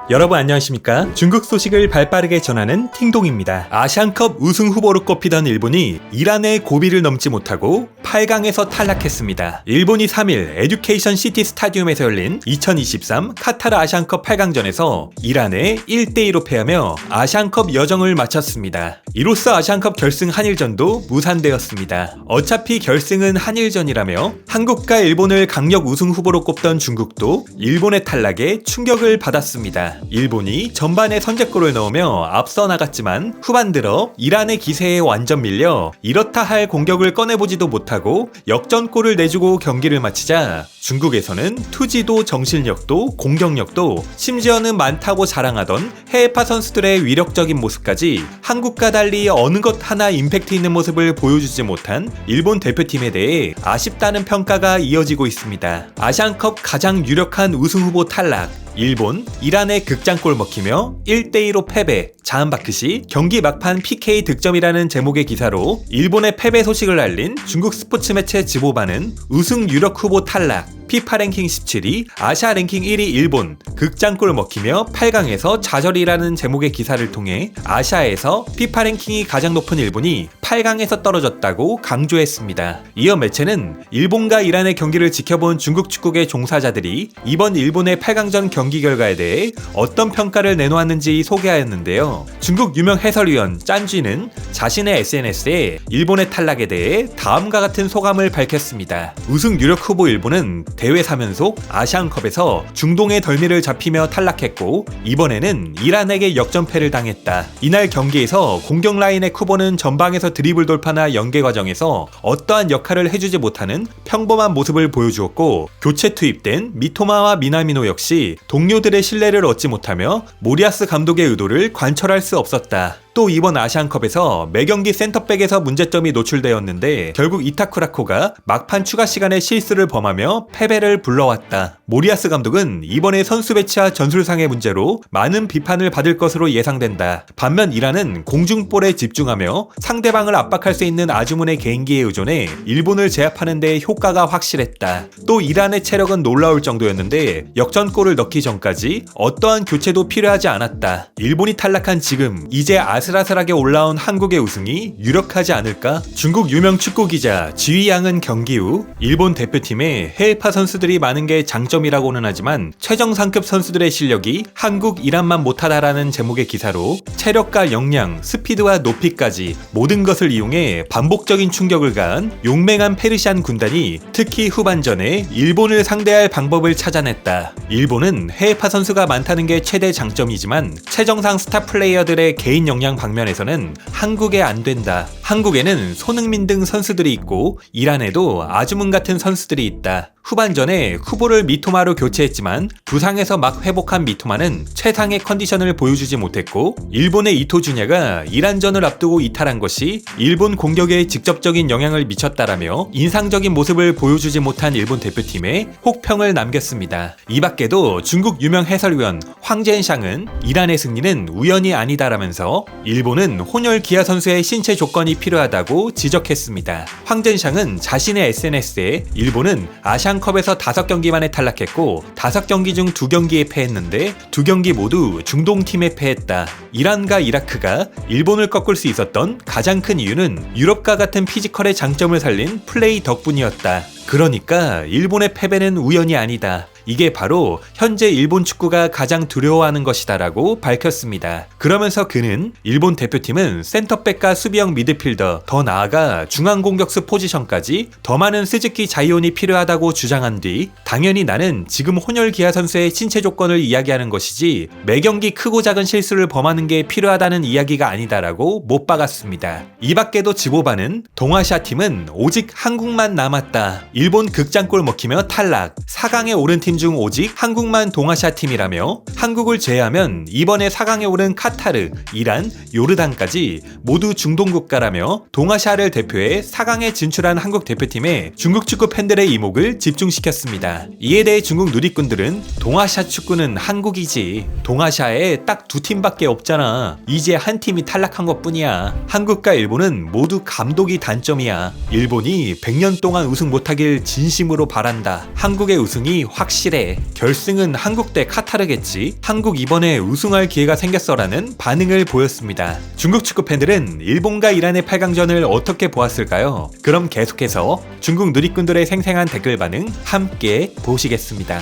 여러분 안녕하십니까? 중국 소식을 발빠르게 전하는 팅동입니다. 아시안컵 우승 후보로 꼽히던 일본이 이란의 고비를 넘지 못하고 8강에서 탈락했습니다. 일본이 3일 에듀케이션 시티 스타디움에서 열린 2023 카타르 아시안컵 8강전에서 이란에 1대2로 패하며 아시안컵 여정을 마쳤습니다. 이로써 아시안컵 결승 한일전도 무산되었습니다. 어차피 결승은 한일전이라며 한국과 일본을 강력 우승 후보로 꼽던 중국도 일본의 탈락에 충격을 받았습니다. 일본이 전반에 선제골을 넣으며 앞서 나갔지만 후반 들어 이란의 기세에 완전 밀려 이렇다 할 공격을 꺼내보지도 못하고 역전골을 내주고 경기를 마치자 중국에서는 투지도 정신력도 공격력도 심지어는 많다고 자랑하던 해외파 선수들의 위력적인 모습까지 한국과 달리 어느 것 하나 임팩트 있는 모습을 보여주지 못한 일본 대표팀에 대해 아쉽다는 평가가 이어지고 있습니다. 아시안컵 가장 유력한 우승 후보 탈락, 일본, 이란의 극장골 먹히며 1대2로 패배, 자한바크시 경기 막판 PK 득점이라는 제목의 기사로 일본의 패배 소식을 알린 중국 스포츠 매체 지보바는 우승 유력 후보 탈락, 피파 랭킹 17위, 아시아 랭킹 1위 일본, 극장골 먹히며 8강에서 좌절이라는 제목의 기사를 통해 아시아에서 피파 랭킹이 가장 높은 일본이 8강에서 떨어졌다고 강조했습니다. 이어 매체는 일본과 이란의 경기를 지켜본 중국 축구계 종사자들이 이번 일본의 8강전 경기 결과에 대해 어떤 평가를 내놓았는지 소개하였는데요. 중국 유명 해설위원 짠쥐는 자신의 SNS에 일본의 탈락에 대해 다음과 같은 소감을 밝혔습니다. 우승 유력 후보 일본은 대회 3연속 아시안컵에서 중동의 덜미를 잡히며 탈락했고 이번에는 이란에게 역전패를 당했다. 이날 경기에서 공격 라인의 쿠보는 전방에서 드리블 돌파나 연계 과정에서 어떠한 역할을 해주지 못하는 평범한 모습을 보여주었고 교체 투입된 미토마와 미나미노 역시 동료들의 신뢰를 얻지 못하며 모리아스 감독의 의도를 관철할 수 없었다. 또 이번 아시안컵에서 매경기 센터백에서 문제점이 노출되었는데 결국 이타쿠라코가 막판 추가 시간에 실수를 범하며 패배를 불러왔다. 모리아스 감독은 이번에 선수 배치와 전술상의 문제로 많은 비판을 받을 것으로 예상된다. 반면 이란은 공중볼에 집중하며 상대방을 압박할 수 있는 아주문의 개인기에 의존해 일본을 제압하는 데 효과가 확실했다. 또 이란의 체력은 놀라울 정도였는데 역전골을 넣기 전까지 어떠한 교체도 필요하지 않았다. 일본이 탈락한 지금 이제 아슬아슬하게 올라온 한국의 우승이 유력하지 않을까? 중국 유명 축구 기자 지휘양은 경기 후 일본 대표팀에 해외파 선수들이 많은 게 장점이라고는 하지만 최정상급 선수들의 실력이 한국, 이란만 못하다라는 제목의 기사로 체력과 역량, 스피드와 높이까지 모든 것을 이용해 반복적인 충격을 가한 용맹한 페르시안 군단이 특히 후반전에 일본을 상대할 방법을 찾아냈다. 일본은 해외파 선수가 많다는 게 최대 장점이지만 최정상 스타 플레이어들의 개인 역량 방면에서는 한국에 안 된다. 한국에는 손흥민 등 선수들이 있고 이란에도 아주문 같은 선수들이 있다. 후반전에 후보를 미토마로 교체했지만 부상에서 막 회복한 미토마는 최상의 컨디션을 보여주지 못했고 일본의 이토주냐가 이란전을 앞두고 이탈한 것이 일본 공격에 직접적인 영향을 미쳤다라며 인상적인 모습을 보여주지 못한 일본 대표팀에 혹평을 남겼습니다. 이 밖에도 중국 유명 해설위원 황젠샹은 이란의 승리는 우연이 아니다라면서 일본은 혼혈 기아 선수의 신체 조건이 필요하다고 지적했습니다. 황젠샹은 자신의 SNS에 일본은 아시안컵에서 5경기 만에 탈락했고 5경기 중 2경기에 패했는데 2경기 모두 중동팀에 패했다. 이란과 이라크가 일본을 꺾을 수 있었던 가장 큰 이유는 유럽과 같은 피지컬의 장점을 살린 플레이 덕분이었다. 그러니까 일본의 패배는 우연이 아니다. 이게 바로 현재 일본 축구가 가장 두려워하는 것이다라고 밝혔습니다. 그러면서 그는 일본 대표팀은 센터백과 수비형 미드필더, 더 나아가 중앙 공격수 포지션까지 더 많은 스즈키 자이온이 필요하다고 주장한 뒤 당연히 나는 지금 혼혈 기아 선수의 신체 조건을 이야기하는 것이지 매경기 크고 작은 실수를 범하는 게 필요하다는 이야기가 아니다라고 못 박았습니다. 이 밖에도 지보바는 동아시아 팀은 오직 한국만 남았다. 일본 극장골 먹히며 탈락, 4강에 오른 팀 중 오직 한국만 동아시아 팀이라며 한국을 제외하면 이번에 4강에 오른 카타르, 이란, 요르단까지 모두 중동 국가라며 동아시아를 대표해 4강에 진출한 한국 대표팀에 중국 축구 팬들의 이목을 집중시켰습니다. 이에 대해 중국 누리꾼들은 동아시아 축구는 한국이지, 동아시아에 딱 2팀밖에 없잖아, 이제 한 팀이 탈락한 것뿐이야, 한국과 일본은 모두 감독이 단점이야, 일본이 100년 동안 우승 못하길 되길 진심으로 바란다. 한국의 우승이 확실해. 결승은 한국 대 카타르겠지. 한국 이번에 우승할 기회가 생겼어라는 반응을 보였습니다. 중국 축구 팬들은 일본과 이란의 8강전을 어떻게 보았을까요? 그럼 계속해서 중국 누리꾼들의 생생한 댓글 반응 함께 보시겠습니다.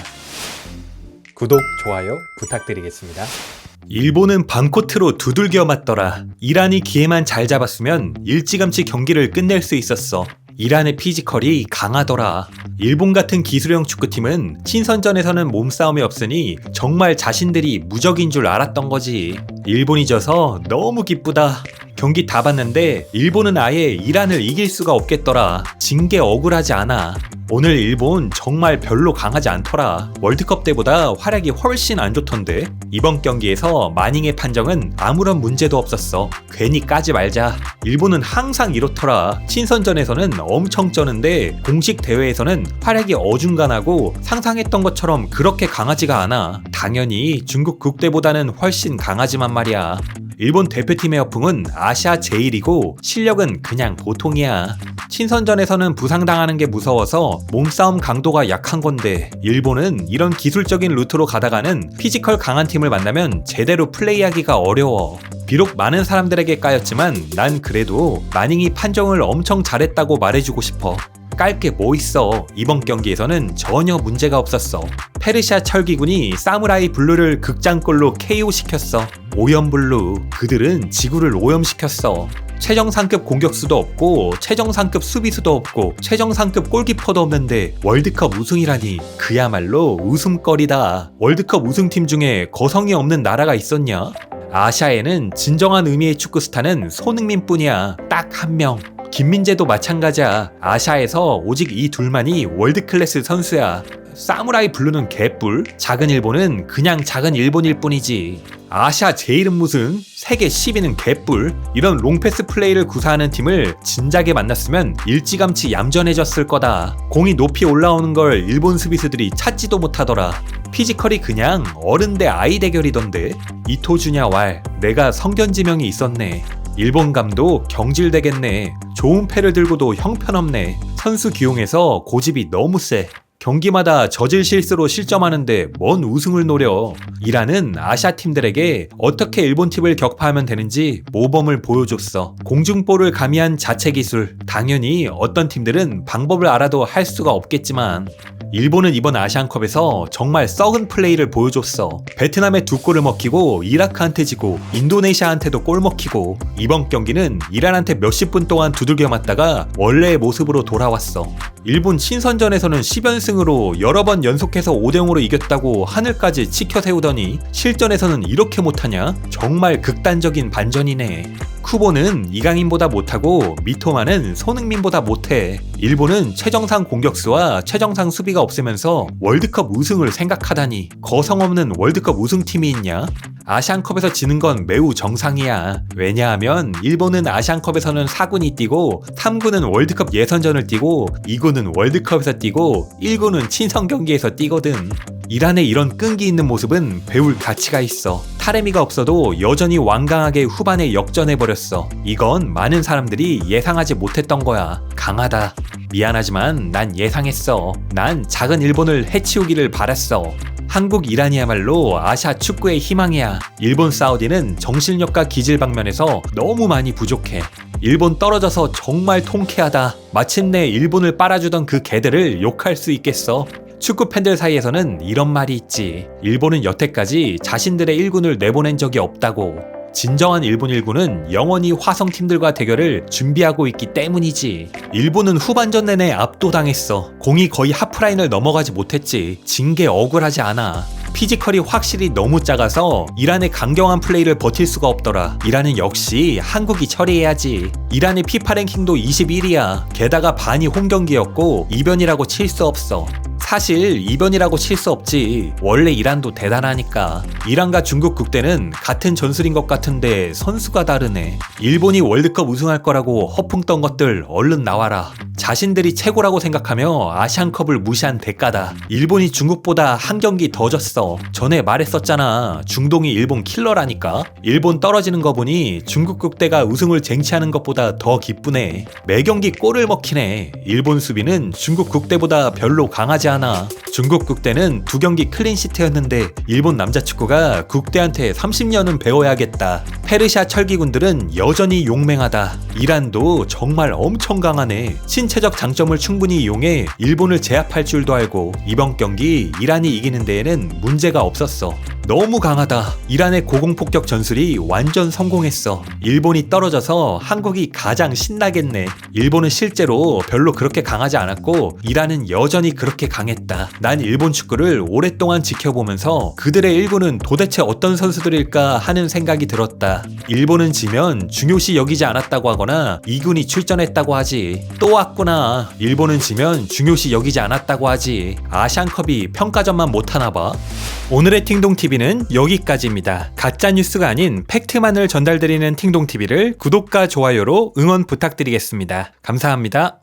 구독, 좋아요 부탁드리겠습니다. 일본은 반코트로 두들겨 맞더라. 이란이 기회만 잘 잡았으면 일찌감치 경기를 끝낼 수 있었어. 이란의 피지컬이 강하더라. 일본 같은 기술형 축구팀은 친선전에서는 몸싸움이 없으니 정말 자신들이 무적인 줄 알았던 거지. 일본이 져서 너무 기쁘다. 경기 다 봤는데 일본은 아예 이란을 이길 수가 없겠더라. 진 게 억울하지 않아. 오늘 일본 정말 별로 강하지 않더라. 월드컵 때보다 활약이 훨씬 안 좋던데. 이번 경기에서 마닝의 판정은 아무런 문제도 없었어. 괜히 까지 말자. 일본은 항상 이렇더라. 친선전에서는 엄청 쩌는데 공식 대회에서는 활약이 어중간하고 상상했던 것처럼 그렇게 강하지가 않아. 당연히 중국 국대보다는 훨씬 강하지만 말이야. 일본 대표팀의 허풍은 아시아 제일이고 실력은 그냥 보통이야. 친선전에서는 부상당하는 게 무서워서 몸싸움 강도가 약한 건데 일본은 이런 기술적인 루트로 가다가는 피지컬 강한 팀을 만나면 제대로 플레이하기가 어려워. 비록 많은 사람들에게 까였지만 난 그래도 마닝이 판정을 엄청 잘했다고 말해주고 싶어. 깔 게 뭐 있어. 이번 경기에서는 전혀 문제가 없었어. 페르시아 철기군이 사무라이 블루를 극장골로 KO시켰어. 오염블루. 그들은 지구를 오염시켰어. 최정상급 공격수도 없고 최정상급 수비수도 없고 최정상급 골키퍼도 없는데 월드컵 우승이라니 그야말로 웃음거리다. 월드컵 우승팀 중에 거성이 없는 나라가 있었냐? 아시아에는 진정한 의미의 축구 스타는 손흥민 뿐이야. 딱 한 명. 김민재도 마찬가지야. 아시아에서 오직 이 둘만이 월드클래스 선수야. 사무라이 블루는 개뿔, 작은 일본은 그냥 작은 일본일 뿐이지. 아시아 제일은 무슨, 세계 10위는 개뿔. 이런 롱패스 플레이를 구사하는 팀을 진작에 만났으면 일찌감치 얌전해졌을 거다. 공이 높이 올라오는 걸 일본 수비수들이 찾지도 못하더라. 피지컬이 그냥 어른 대 아이 대결이던데. 이토주냐 왈, 내가 성견지명이 있었네. 일본 감독 경질되겠네. 좋은 패를 들고도 형편없네. 선수 기용에서 고집이 너무 세. 경기마다 저질 실수로 실점하는데 뭔 우승을 노려. 이란은 아시아 팀들에게 어떻게 일본 팀을 격파하면 되는지 모범을 보여줬어. 공중볼을 가미한 자체 기술. 당연히 어떤 팀들은 방법을 알아도 할 수가 없겠지만 일본은 이번 아시안컵에서 정말 썩은 플레이를 보여줬어. 베트남에 2골을 먹히고 이라크한테 지고 인도네시아한테도 골 먹히고 이번 경기는 이란한테 몇십 분 동안 두들겨 맞다가 원래의 모습으로 돌아왔어. 일본 친선전에서는 10연승으로 여러 번 연속해서 5대0으로 이겼다고 하늘까지 치켜 세우더니 실전에서는 이렇게 못하냐? 정말 극단적인 반전이네. 쿠보는 이강인보다 못하고 미토마는 손흥민보다 못해. 일본은 최정상 공격수와 최정상 수비가 없으면서 월드컵 우승을 생각하다니. 거성 없는 월드컵 우승팀이 있냐? 아시안컵에서 지는 건 매우 정상이야. 왜냐하면 일본은 아시안컵에서는 4군이 뛰고 3군은 월드컵 예선전을 뛰고 2군은 월드컵에서 뛰고 1군은 친선 경기에서 뛰거든. 이란의 이런 끈기 있는 모습은 배울 가치가 있어. 타레미가 없어도 여전히 완강하게 후반에 역전해버렸어. 이건 많은 사람들이 예상하지 못했던 거야. 강하다. 미안하지만 난 예상했어. 난 작은 일본을 해치우기를 바랐어. 한국 이란이야말로 아시아 축구의 희망이야. 일본 사우디는 정신력과 기질 방면에서 너무 많이 부족해. 일본 떨어져서 정말 통쾌하다. 마침내 일본을 빨아주던 그 개들을 욕할 수 있겠어. 축구 팬들 사이에서는 이런 말이 있지. 일본은 여태까지 자신들의 1군을 내보낸 적이 없다고. 진정한 일본 1군은 영원히 화성팀들과 대결을 준비하고 있기 때문이지. 일본은 후반전 내내 압도당했어. 공이 거의 하프라인을 넘어가지 못했지. 진 게 억울하지 않아. 피지컬이 확실히 너무 작아서 이란의 강경한 플레이를 버틸 수가 없더라. 이란은 역시 한국이 처리해야지. 이란의 피파 랭킹도 21위야. 게다가 반이 홈경기였고 이변이라고 칠 수 없어. 사실 이변이라고 칠 수 없지. 원래 이란도 대단하니까. 이란과 중국 국대는 같은 전술인 것 같은데 선수가 다르네. 일본이 월드컵 우승할 거라고 허풍 떤 것들 얼른 나와라. 자신들이 최고라고 생각하며 아시안컵을 무시한 대가다. 일본이 중국보다 한 경기 더 졌어. 전에 말했었잖아. 중동이 일본 킬러라니까. 일본 떨어지는 거 보니 중국 국대가 우승을 쟁취하는 것보다 더 기쁘네. 매 경기 골을 먹히네. 일본 수비는 중국 국대보다 별로 강하지 않아. 중국 국대는 두 경기 클린시트였는데 일본 남자 축구가 국대한테 30년은 배워야겠다. 페르시아 철기군들은 여전히 용맹하다. 이란도 정말 엄청 강하네. 신체적 장점을 충분히 이용해 일본을 제압할 줄도 알고 이번 경기 이란이 이기는 데에는 문제가 없었어. 너무 강하다. 이란의 고공폭격 전술이 완전 성공했어. 일본이 떨어져서 한국이 가장 신나겠네. 일본은 실제로 별로 그렇게 강하지 않았고 이란은 여전히 그렇게 강했다. 난 일본 축구를 오랫동안 지켜보면서 그들의 1군은 도대체 어떤 선수들일까 하는 생각이 들었다. 일본은 지면 중요시 여기지 않았다고 하거나 2군이 출전했다고 하지. 또 왔구나. 일본은 지면 중요시 여기지 않았다고 하지. 아시안컵이 평가전만 못하나 봐. 오늘의 팅동TV는 여기까지입니다. 가짜뉴스가 아닌 팩트만을 전달드리는 팅동TV를 구독과 좋아요로 응원 부탁드리겠습니다. 감사합니다.